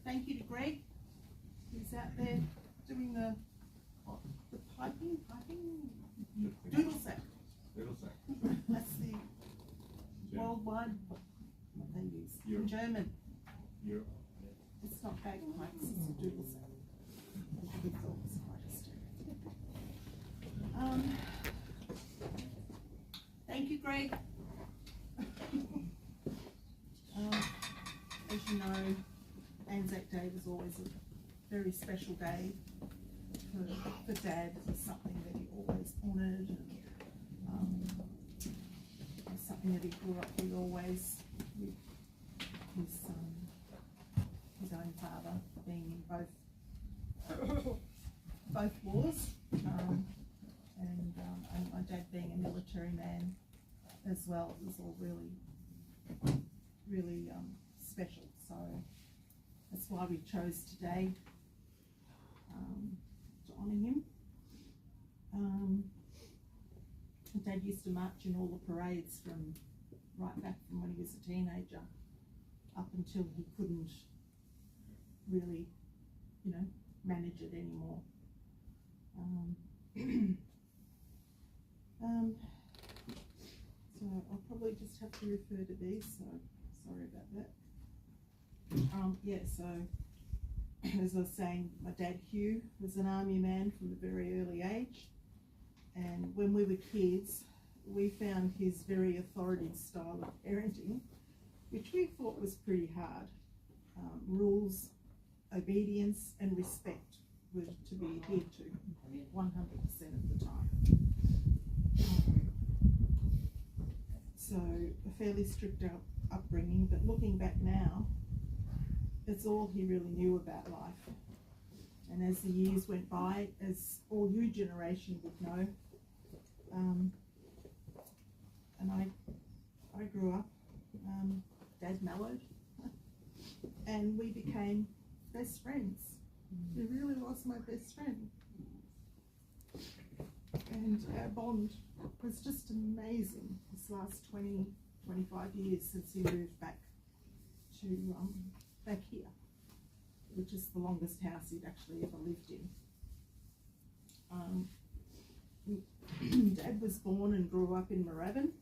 Thank you to Greg, who's out there doing the piping, doodle sack. That's the worldwide what they use in German. It's not bagpipes, it's a doodle sack. Thank you, Greg. As you know, Anzac Day was always a very special day for Dad. It was something that he always honoured, and it was something that he grew up with always, with his own father being in both wars, and my dad being a military man as well. It was all really special. So that's why we chose today to honour him. Dad used to march in all the parades from right back from when he was a teenager up until he couldn't really, manage it anymore. So I'll probably just have to refer to these, so sorry about that. So as I was saying, my dad Hugh was an army man from a very early age, and when we were kids we found his very authoritative style of parenting, which we thought was pretty hard. Rules, obedience and respect were to be adhered to 100% of the time. So a fairly strict upbringing, but looking back now, it's all he really knew about life. And as the years went by, as all you generation would know, and I grew up, Dad mellowed, and we became best friends. He really was my best friend. And our bond was just amazing this last 20, 25 years since he moved back to back here, which is the longest house he'd actually ever lived in. Dad was born and grew up in Moorabbin,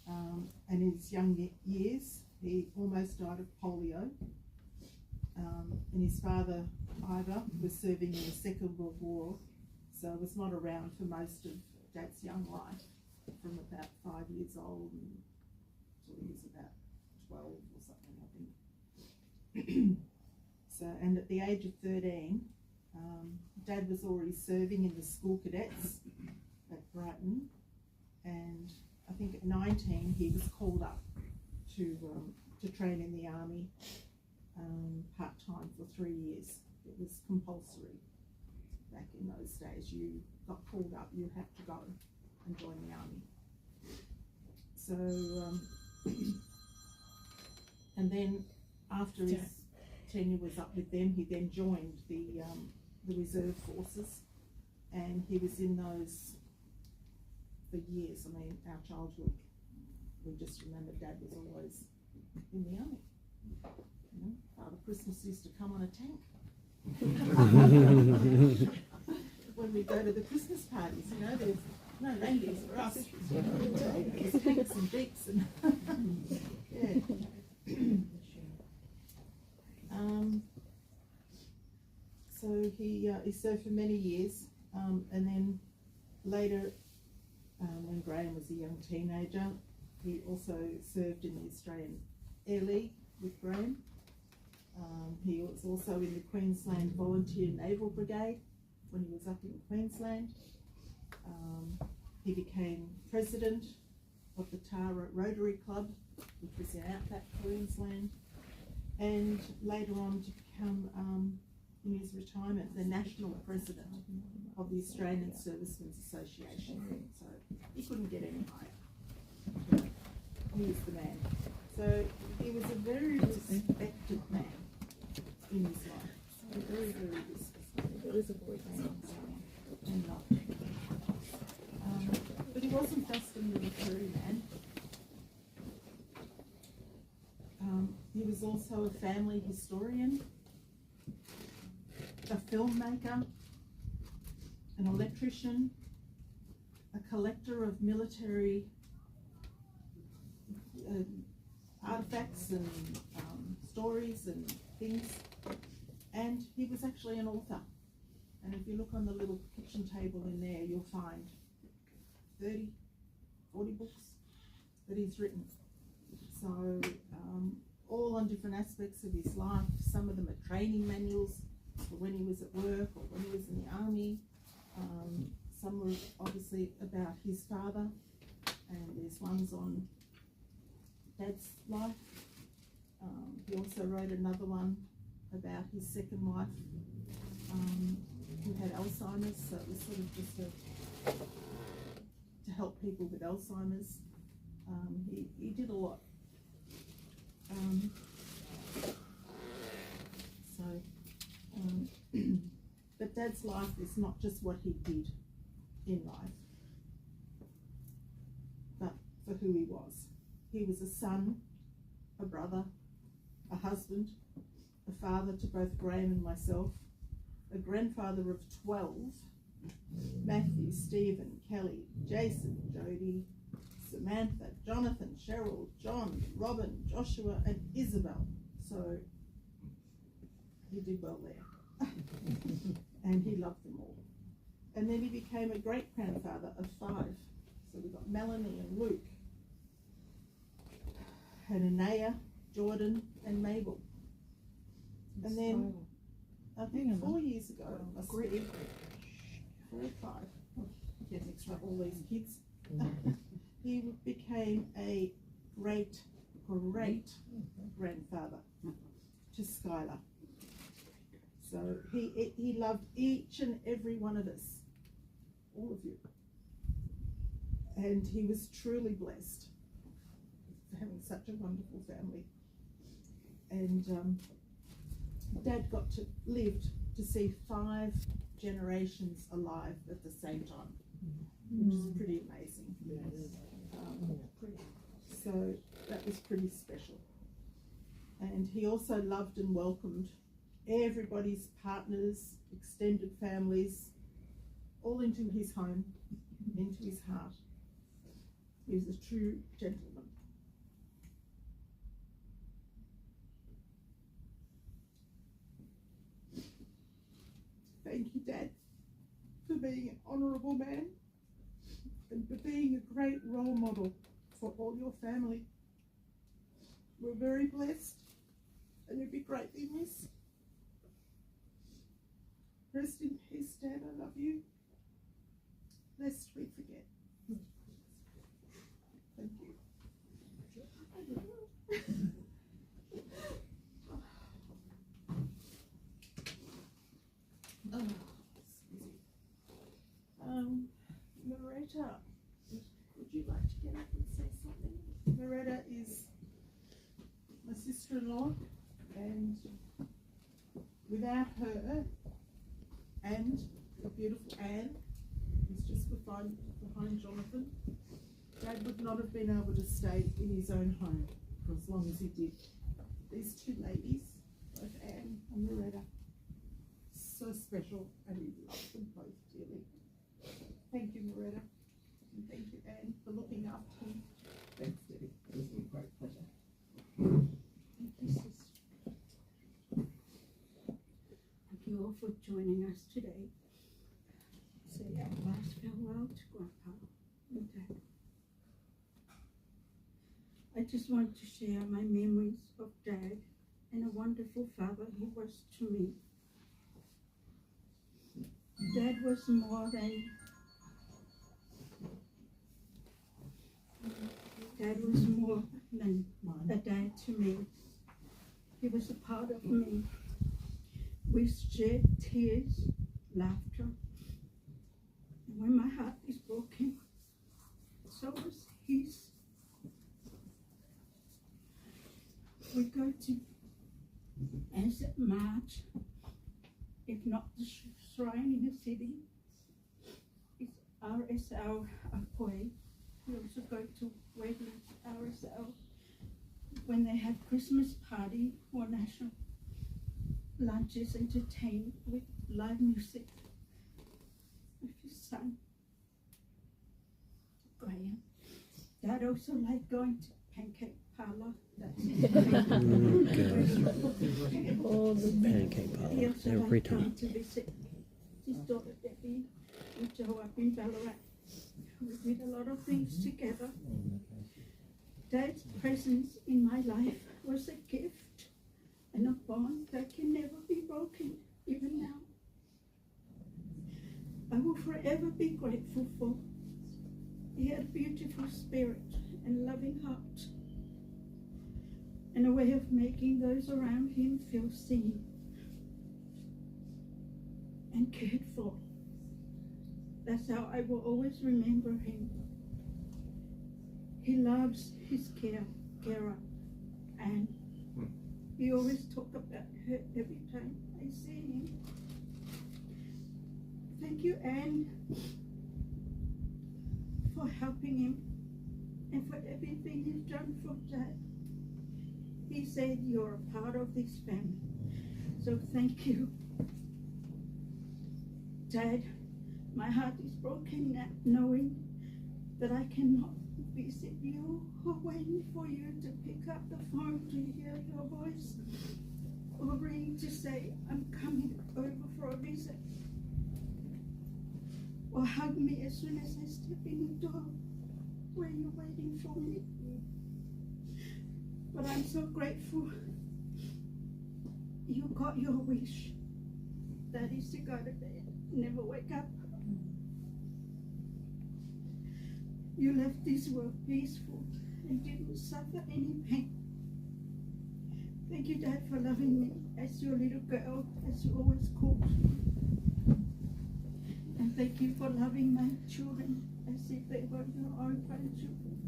and in his young years he almost died of polio, and his father Ivor was serving in the Second World War, so was not around for most of Dad's young life, from about 5 years old until he was about 12 or something, I think. So, and at the age of 13, Dad was already serving in the school cadets at Brighton, and I think at 19 he was called up to train in the army part-time for 3 years. It was compulsory. Back in those days, you got called up, you had to go and join the army. So, and then after his tenure was up with them, he then joined the reserve forces, and he was in those for years. I mean, our childhood, we just remember Dad was always in the army. You know, Father Christmas used to come on a tank. When we go to the Christmas parties, you know, there's no reindeers for us. There's tanks and jeeps and yeah. So he served for many years, and then later, when Graham was a young teenager, he also served in the Australian Air League with Graham. He was also in the Queensland Volunteer Naval Brigade when he was up in Queensland. He became president of the Tara Rotary Club, which was in Outback, Queensland, and later on to become, in his retirement, the national president of the Australian Servicemen's Association. So he couldn't get any higher. He was the man. So he was a very respected man in his life. Very, very respected. There is a voice. And loved. But he wasn't just a military man. He was also a family historian, a filmmaker, an electrician, a collector of military artifacts and stories and things, and he was actually an author. And if you look on the little kitchen table in there, you'll find 30, 40 books that he's written. So all on different aspects of his life. Some of them are training manuals for when he was at work or when he was in the army. Some were obviously about his father, and there's ones on Dad's life. He also wrote another one about his second wife, who had Alzheimer's, so it was sort of just to help people with Alzheimer's. He did a lot. But Dad's life is not just what he did in life, but for who he was. He was a son, a brother, a husband, a father to both Graham and myself, a grandfather of 12, Matthew, Stephen, Kelly, Jason, Jody, Samantha, Jonathan, Cheryl, John, Robin, Joshua, and Isabel. So he did well there. And he loved them all. And then he became a great-grandfather of 5. So we've got Melanie and Luke, Hananea, Jordan, and Mabel. And then, I think 4 years ago, 4 or 5, get mixed up all these kids, he became a great-grandfather to Skylar. So he loved each and every one of us, all of you. And he was truly blessed for having such a wonderful family. And Dad got to live to see 5 generations alive at the same time, which is pretty amazing. So that was pretty special. And he also loved and welcomed everybody's partners, extended families, all into his home, into his heart. He was a true gentleman. Thank you, Dad, for being an honourable man and for being a great role model for all your family. We're very blessed, and you'll be greatly missed. Rest in peace, Dad, I love you. Lest we forget. Thank you. sister-in-law, and without her and the beautiful Anne, who's just behind Jonathan, Dad would not have been able to stay in his own home for as long as he did. These two ladies, both Anne and Loretta, so special, and he loves them both dearly. Thank you, Loretta, and thank you, Anne, for looking after him. Thanks, Debbie. It was a great pleasure. Thank you, sister. Thank you all for joining us today. Say our last farewell to Grandpa and Dad. I just want to share my memories of Dad and a wonderful father he was to me. Dad was more than a dad to me. He was a part of me. We shared tears, laughter, and when my heart is broken, so was his. We go to Ansett March, if not the shrine in the city, it's RSL Apoi. We also go to Waverley's RSL when they have Christmas party or national lunches entertained with live music with his son, Graham. Dad also liked going to Pancake Parlour. That's his Oh, the Pancake He Parlour, also every liked going time. to visit his daughter Debbie and Joe up in Ballarat. We did a lot of things together. Dad's presence in my life was a gift and a bond that can never be broken, even now. I will forever be grateful for. He had a beautiful spirit and loving heart, and a way of making those around him feel seen and cared for. That's how I will always remember him. He loves his carer, and we always talk about her every time I see him. Thank you, Anne, for helping him and for everything you've done for Dad. He said you're a part of this family, so thank you. Dad, my heart is broken now, knowing that I cannot visit you or waiting for you to pick up the phone to hear your voice or ring to say I'm coming over for a visit, or hug me as soon as I step in the door where you're waiting for me. But I'm so grateful you got your wish. That is to go to bed, never wake up. You left this world peaceful and didn't suffer any pain. Thank you, Dad, for loving me as your little girl, as you always called. And thank you for loving my children as if they were your own grandchildren.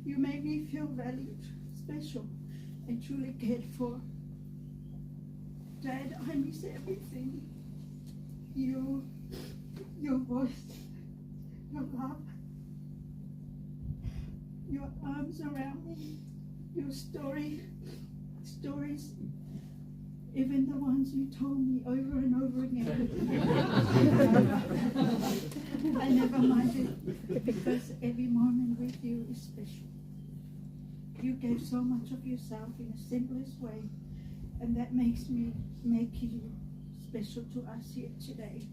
You made me feel valued, special, and truly cared for. Dad, I miss everything. You, your voice, your love, your arms around me, your stories, even the ones you told me over and over again. I never minded, because every moment with you is special. You gave so much of yourself in the simplest way, and that makes me make you special to us here today.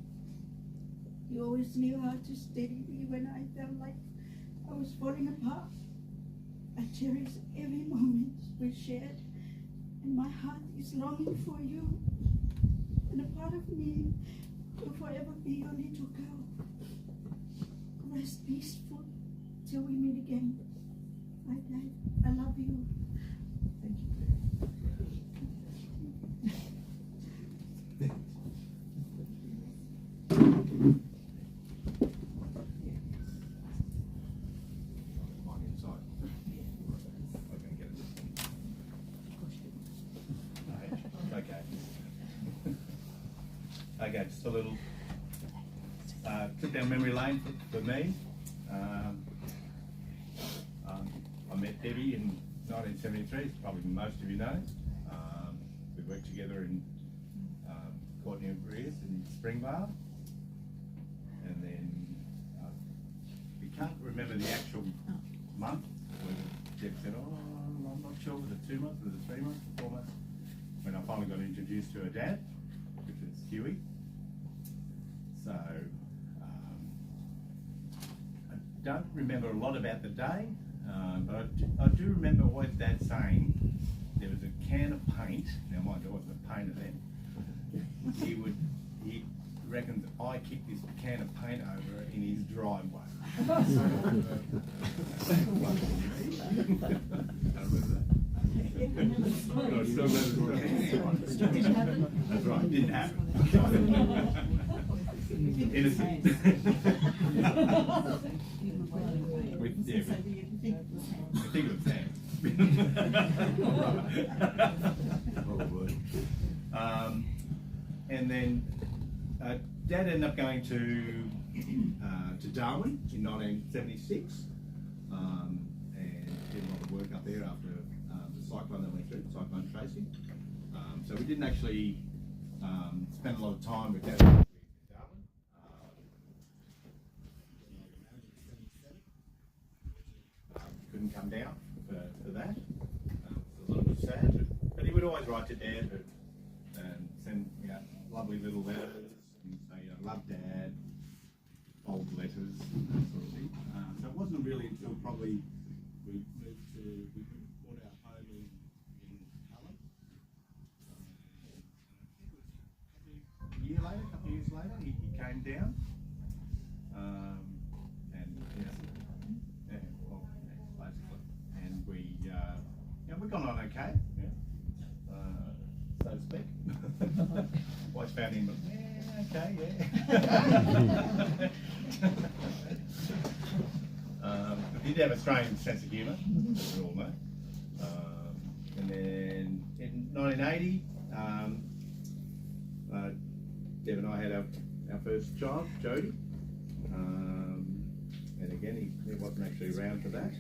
You always knew how to steady me when I felt like I was falling apart. I cherish every moment we shared, and my heart is longing for you. And a part of me will forever be your little girl. Rest peaceful till we meet again. My Dad, I love you. Thank you. just a little trip down memory lane for me. I met Debbie in 1973, as probably most of you know. We worked together in Courtney and Briers in Springvale. And then we can't remember the actual month when Deb said, oh, I'm not sure, was it 2 months, was it 3 months, 4 months? When I finally got introduced to her dad, which was Huey. So, I don't remember a lot about the day, but I do remember always Dad saying there was a can of paint. Now, mind you, I wasn't a painter then. He reckons I kicked this can of paint over in his driveway. I remember that. Didn't happen. That's right, didn't happen. Innocent. With Debbie. I think it was Sam. And then Dad ended up going to Darwin in 1976 and did a lot of work up there after the cyclone that went through, Cyclone Tracy. So we didn't actually spend a lot of time with Dad in Darwin. Couldn't come down for that. It was a little bit sad, but he would always write to Dad and send lovely little letters and say, love Dad, old letters, that sort of thing. So it wasn't really until probably we bought our home in Cullen. I think it was a couple of years later, he came down. And we got on okay, so to speak. Always found him, okay, he did have a strange sense of humour, as we all know. And then in 1980, Deb and I had our first child, Jodie. And again, he wasn't actually around for that.